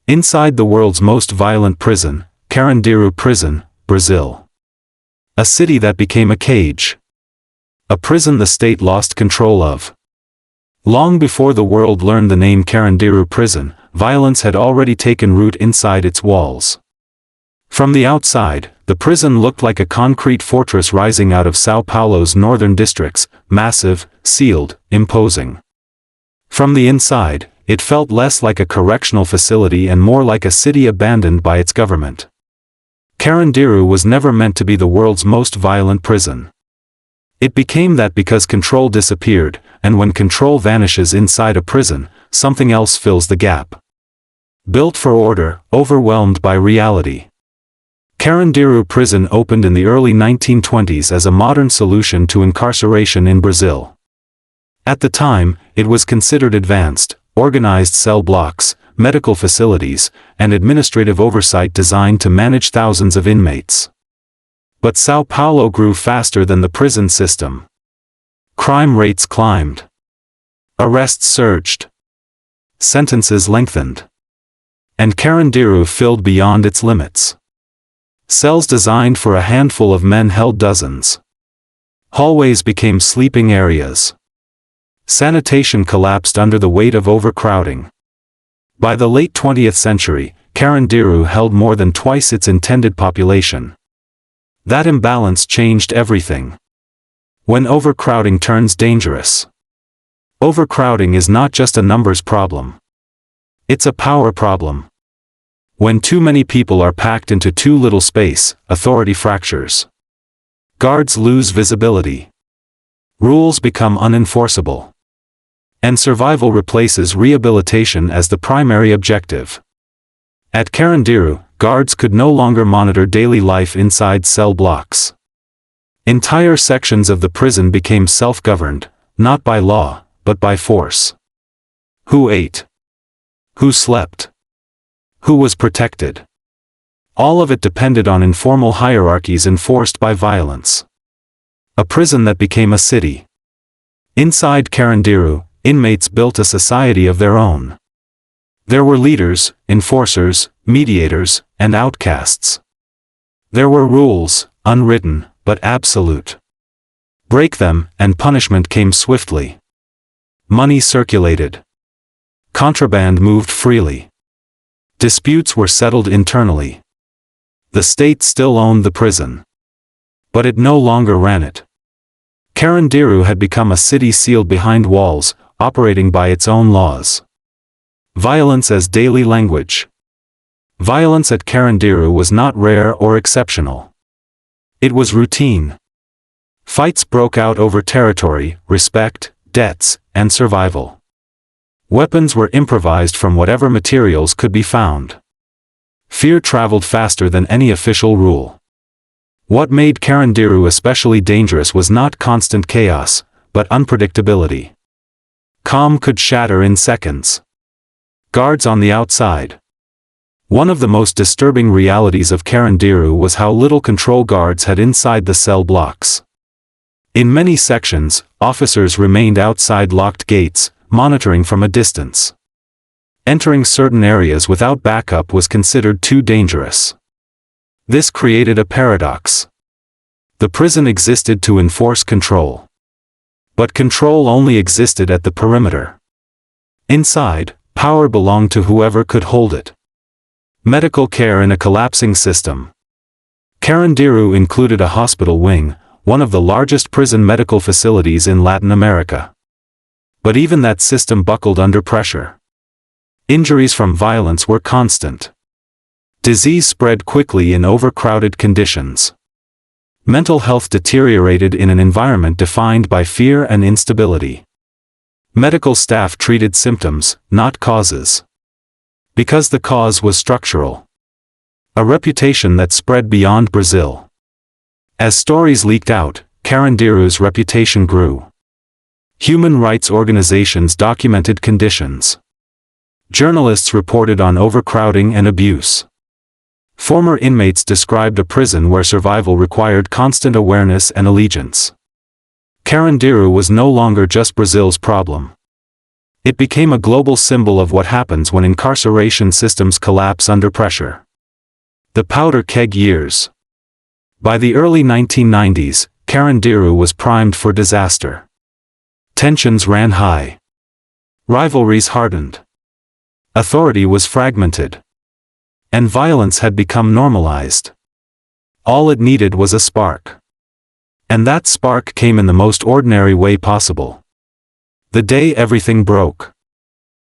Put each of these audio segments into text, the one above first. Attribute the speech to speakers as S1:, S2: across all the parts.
S1: Inside the world's most violent prison, Carandiru Prison, Brazil. A city that became a cage. A prison the state lost control of. Long before the world learned the name Carandiru Prison, violence had already taken root inside its walls. From the outside, the prison looked like a concrete fortress rising out of São Paulo's northern districts, massive, sealed, imposing. From the inside, it felt less like a correctional facility and more like a city abandoned by its government. Carandiru was never meant to be the world's most violent prison. It became that because control disappeared, and when control vanishes inside a prison, something else fills the gap. Built for order, overwhelmed by reality. Carandiru Prison opened in the early 1920s as a modern solution to incarceration in Brazil. At the time, it was considered advanced, organized cell blocks, medical facilities, and administrative oversight designed to manage thousands of inmates. But São Paulo grew faster than the prison system. Crime rates climbed. Arrests surged. Sentences lengthened. And Carandiru filled beyond its limits. Cells designed for a handful of men held dozens. Hallways became sleeping areas. Sanitation collapsed under the weight of overcrowding. By the late 20th century, Carandiru held more than twice its intended population. That imbalance changed everything. When overcrowding turns dangerous. Overcrowding is not just a numbers problem. It's a power problem. When too many people are packed into too little space, authority fractures. Guards lose visibility. Rules become unenforceable. And survival replaces rehabilitation as the primary objective. At Carandiru, guards could no longer monitor daily life inside cell blocks. Entire sections of the prison became self-governed, not by law, but by force. Who ate? Who slept? Who was protected? All of it depended on informal hierarchies enforced by violence. A prison that became a city. Inside Carandiru, inmates built a society of their own. There were leaders, enforcers, mediators, and outcasts. There were rules, unwritten, but absolute. Break them, and punishment came swiftly. Money circulated. Contraband moved freely. Disputes were settled internally. The state still owned the prison. But it no longer ran it. Carandiru had become a city sealed behind walls, operating by its own laws. Violence as daily language. Violence at Carandiru was not rare or exceptional. It was routine. Fights broke out over territory, respect, debts, and survival. Weapons were improvised from whatever materials could be found. Fear traveled faster than any official rule. What made Carandiru especially dangerous was not constant chaos, but unpredictability. Calm could shatter in seconds. Guards on the outside. One of the most disturbing realities of Carandiru was how little control guards had inside the cell blocks. In many sections, officers remained outside locked gates, monitoring from a distance. Entering certain areas without backup was considered too dangerous. This created a paradox. The prison existed to enforce control. But control only existed at the perimeter. Inside, power belonged to whoever could hold it. Medical care in a collapsing system. Carandiru included a hospital wing, one of the largest prison medical facilities in Latin America. But even that system buckled under pressure. Injuries from violence were constant. Disease spread quickly in overcrowded conditions. Mental health deteriorated in an environment defined by fear and instability. Medical staff treated symptoms, not causes. Because the cause was structural. A reputation that spread beyond Brazil. As stories leaked out, Carandiru's reputation grew. Human rights organizations documented conditions. Journalists reported on overcrowding and abuse. Former inmates described a prison where survival required constant awareness and allegiance. Carandiru was no longer just Brazil's problem. It became a global symbol of what happens when incarceration systems collapse under pressure. The powder keg years. By the early 1990s, Carandiru was primed for disaster. Tensions ran high. Rivalries hardened. Authority was fragmented. And violence had become normalized. All it needed was a spark. And that spark came in the most ordinary way possible. The day everything broke.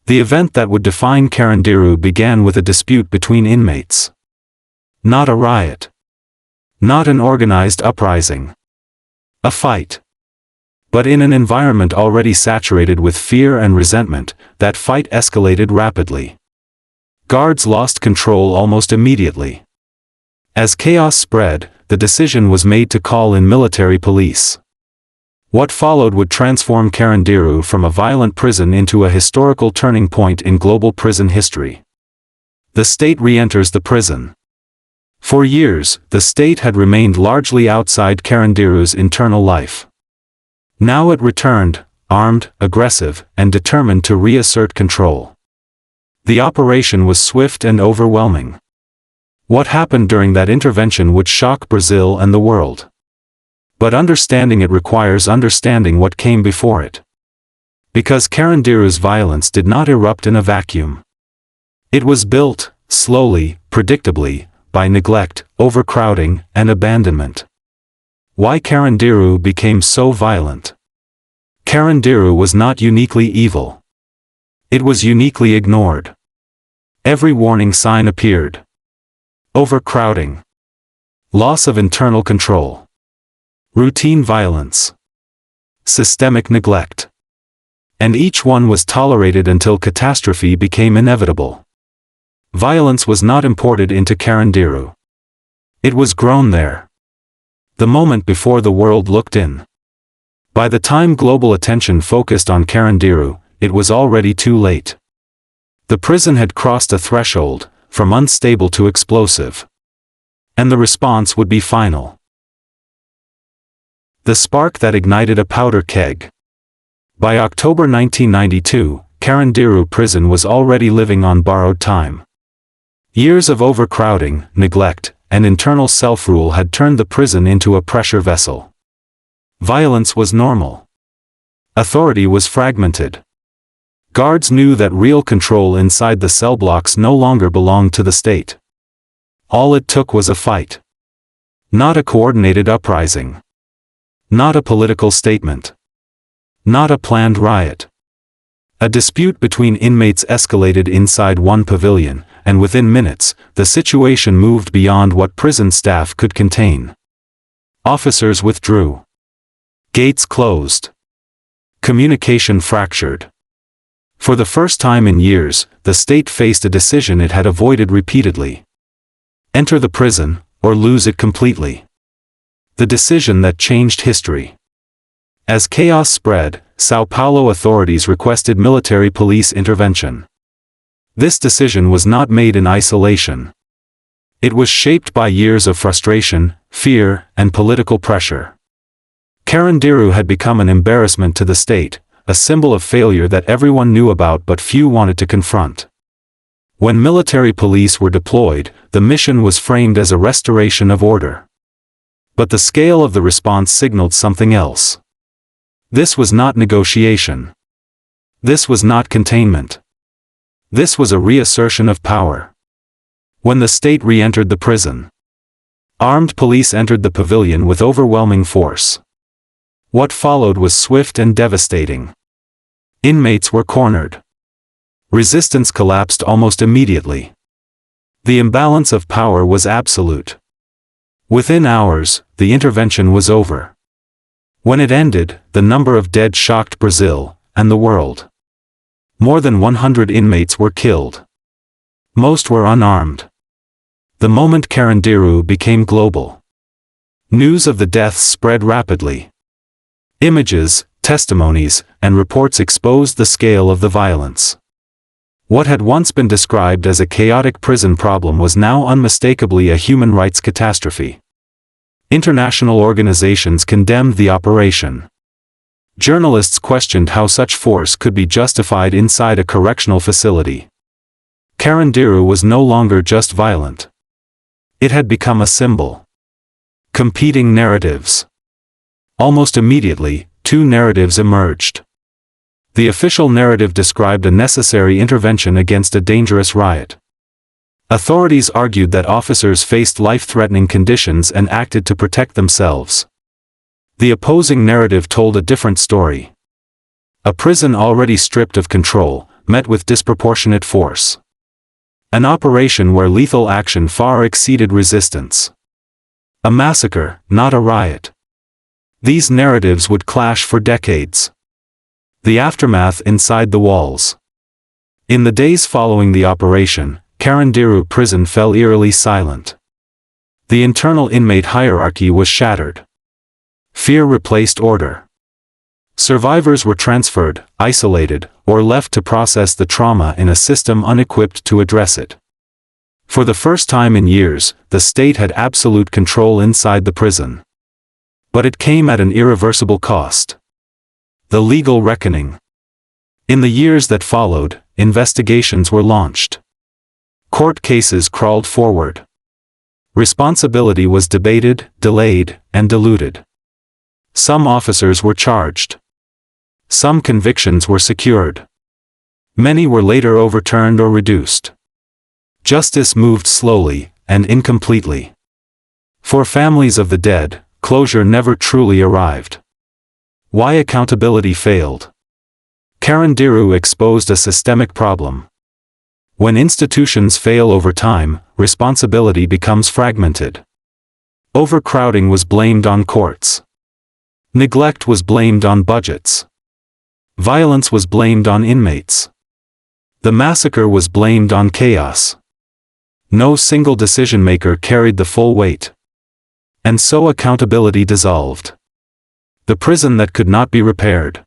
S1: The event that would define Carandiru began with a dispute between inmates. Not a riot. Not an organized uprising. A fight. But in an environment already saturated with fear and resentment, that fight escalated rapidly. Guards lost control almost immediately. As chaos spread, the decision was made to call in military police. What followed would transform Carandiru from a violent prison into a historical turning point in global prison history. The state re-enters the prison. For years, the state had remained largely outside Carandiru's internal life. Now it returned, armed, aggressive, and determined to reassert control. The operation was swift and overwhelming. What happened during that intervention would shock Brazil and the world. But understanding it requires understanding what came before it. Because Carandiru's violence did not erupt in a vacuum. It was built, slowly, predictably, by neglect, overcrowding, and abandonment. Why Carandiru became so violent? Carandiru was not uniquely evil. It was uniquely ignored. Every warning sign appeared. Overcrowding. Loss of internal control. Routine violence. Systemic neglect. And each one was tolerated until catastrophe became inevitable. Violence was not imported into Carandiru. It was grown there. The moment before the world looked in. By the time global attention focused on Carandiru, it was already too late. The prison had crossed a threshold, from unstable to explosive. And the response would be final. The spark that ignited a powder keg. By October 1992, Carandiru Prison was already living on borrowed time. Years of overcrowding, neglect, and internal self-rule had turned the prison into a pressure vessel. Violence was normal. Authority was fragmented. Guards knew that real control inside the cell blocks no longer belonged to the state. All it took was a fight. Not a coordinated uprising. Not a political statement. Not a planned riot. A dispute between inmates escalated inside one pavilion, and within minutes, the situation moved beyond what prison staff could contain. Officers withdrew. Gates closed. Communication fractured. For the first time in years, the state faced a decision it had avoided repeatedly. Enter the prison, or lose it completely. The decision that changed history. As chaos spread, São Paulo authorities requested military police intervention. This decision was not made in isolation. It was shaped by years of frustration, fear, and political pressure. Carandiru had become an embarrassment to the state, a symbol of failure that everyone knew about but few wanted to confront. When military police were deployed, the mission was framed as a restoration of order. But the scale of the response signaled something else. This was not negotiation. This was not containment. This was a reassertion of power. When the state re-entered the prison, armed police entered the pavilion with overwhelming force. What followed was swift and devastating. Inmates were cornered. Resistance collapsed almost immediately. The imbalance of power was absolute. Within hours, the intervention was over. When it ended, the number of dead shocked Brazil, and the world. More than 100 inmates were killed. Most were unarmed. The moment Carandiru became global. News of the deaths spread rapidly. Images, testimonies, and reports exposed the scale of the violence. What had once been described as a chaotic prison problem was now unmistakably a human rights catastrophe. International organizations condemned the operation. Journalists questioned how such force could be justified inside a correctional facility. Carandiru was no longer just violent. It had become a symbol. Competing narratives. Almost immediately, two narratives emerged. The official narrative described a necessary intervention against a dangerous riot. Authorities argued that officers faced life-threatening conditions and acted to protect themselves. The opposing narrative told a different story. A prison already stripped of control, met with disproportionate force. An operation where lethal action far exceeded resistance. A massacre, not a riot. These narratives would clash for decades. The aftermath inside the walls. In the days following the operation, Carandiru Prison fell eerily silent. The internal inmate hierarchy was shattered. Fear replaced order. Survivors were transferred, isolated, or left to process the trauma in a system unequipped to address it. For the first time in years, the state had absolute control inside the prison. But it came at an irreversible cost. The legal reckoning. In the years that followed, investigations were launched. Court cases crawled forward. Responsibility was debated, delayed, and diluted. Some officers were charged. Some convictions were secured. Many were later overturned or reduced. Justice moved slowly, and incompletely. For families of the dead, closure never truly arrived. Why accountability failed? Carandiru exposed a systemic problem. When institutions fail over time, responsibility becomes fragmented. Overcrowding was blamed on courts. Neglect was blamed on budgets. Violence was blamed on inmates. The massacre was blamed on chaos. No single decision-maker carried the full weight. And so accountability dissolved. The prison that could not be repaired.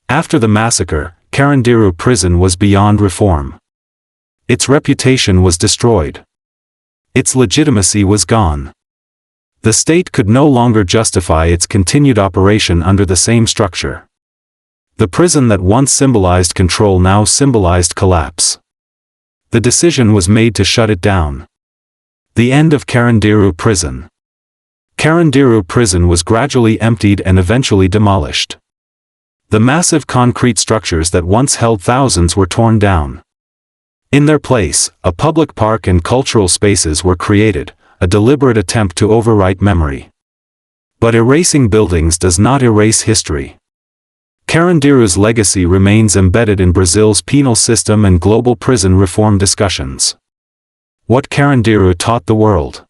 S1: After the massacre, Carandiru Prison was beyond reform. Its reputation was destroyed. Its legitimacy was gone. The state could no longer justify its continued operation under the same structure. The prison that once symbolized control now symbolized collapse. The decision was made to shut it down. The end of Carandiru Prison. Carandiru Prison was gradually emptied and eventually demolished. The massive concrete structures that once held thousands were torn down. In their place, a public park and cultural spaces were created, a deliberate attempt to overwrite memory. But erasing buildings does not erase history. Carandiru's legacy remains embedded in Brazil's penal system and global prison reform discussions. What Carandiru taught the world.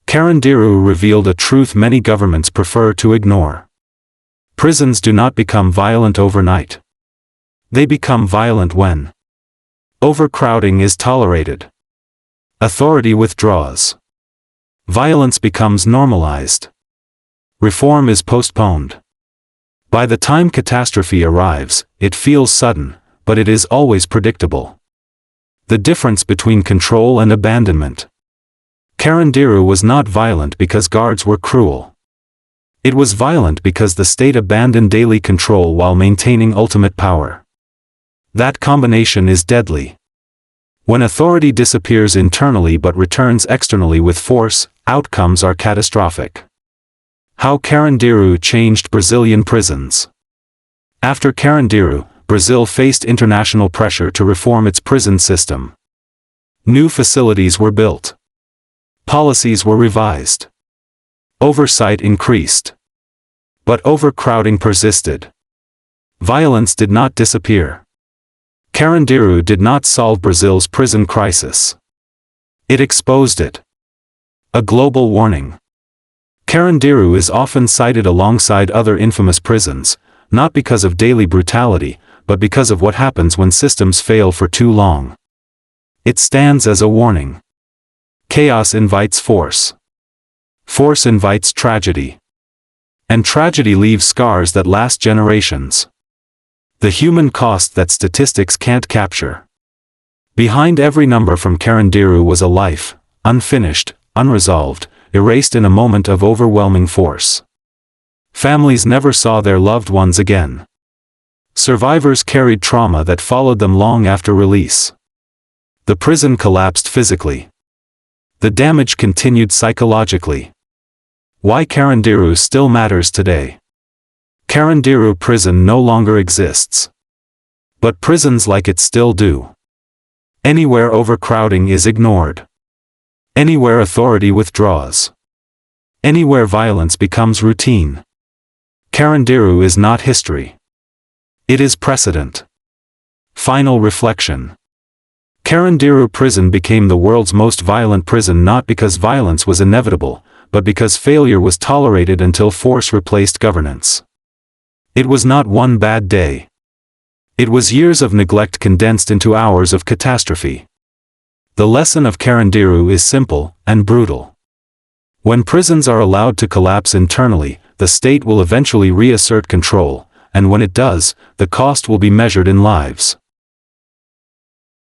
S1: Carandiru revealed a truth many governments prefer to ignore. Prisons do not become violent overnight. They become violent when overcrowding is tolerated. Authority withdraws. Violence becomes normalized. Reform is postponed. By the time catastrophe arrives, it feels sudden, but it is always predictable. The difference between control and abandonment. Carandiru was not violent because guards were cruel. It was violent because the state abandoned daily control while maintaining ultimate power. That combination is deadly. When authority disappears internally but returns externally with force, outcomes are catastrophic. How Carandiru changed Brazilian prisons. After Carandiru, Brazil faced international pressure to reform its prison system. New facilities were built. Policies were revised. Oversight increased. But overcrowding persisted. Violence did not disappear. Carandiru did not solve Brazil's prison crisis. It exposed it. A global warning. Carandiru is often cited alongside other infamous prisons, not because of daily brutality, but because of what happens when systems fail for too long. It stands as a warning. Chaos invites force. Force invites tragedy. And tragedy leaves scars that last generations. The human cost that statistics can't capture. Behind every number from Carandiru was a life, unfinished, unresolved, erased in a moment of overwhelming force. Families never saw their loved ones again. Survivors carried trauma that followed them long after release. The prison collapsed physically. The damage continued psychologically. Why Carandiru still matters today. Carandiru Prison no longer exists. But prisons like it still do. Anywhere overcrowding is ignored. Anywhere authority withdraws. Anywhere violence becomes routine. Carandiru is not history. It is precedent. Final reflection. Carandiru Prison became the world's most violent prison not because violence was inevitable, but because failure was tolerated until force replaced governance. It was not one bad day. It was years of neglect condensed into hours of catastrophe. The lesson of Carandiru is simple and brutal. When prisons are allowed to collapse internally, the state will eventually reassert control, and when it does, the cost will be measured in lives.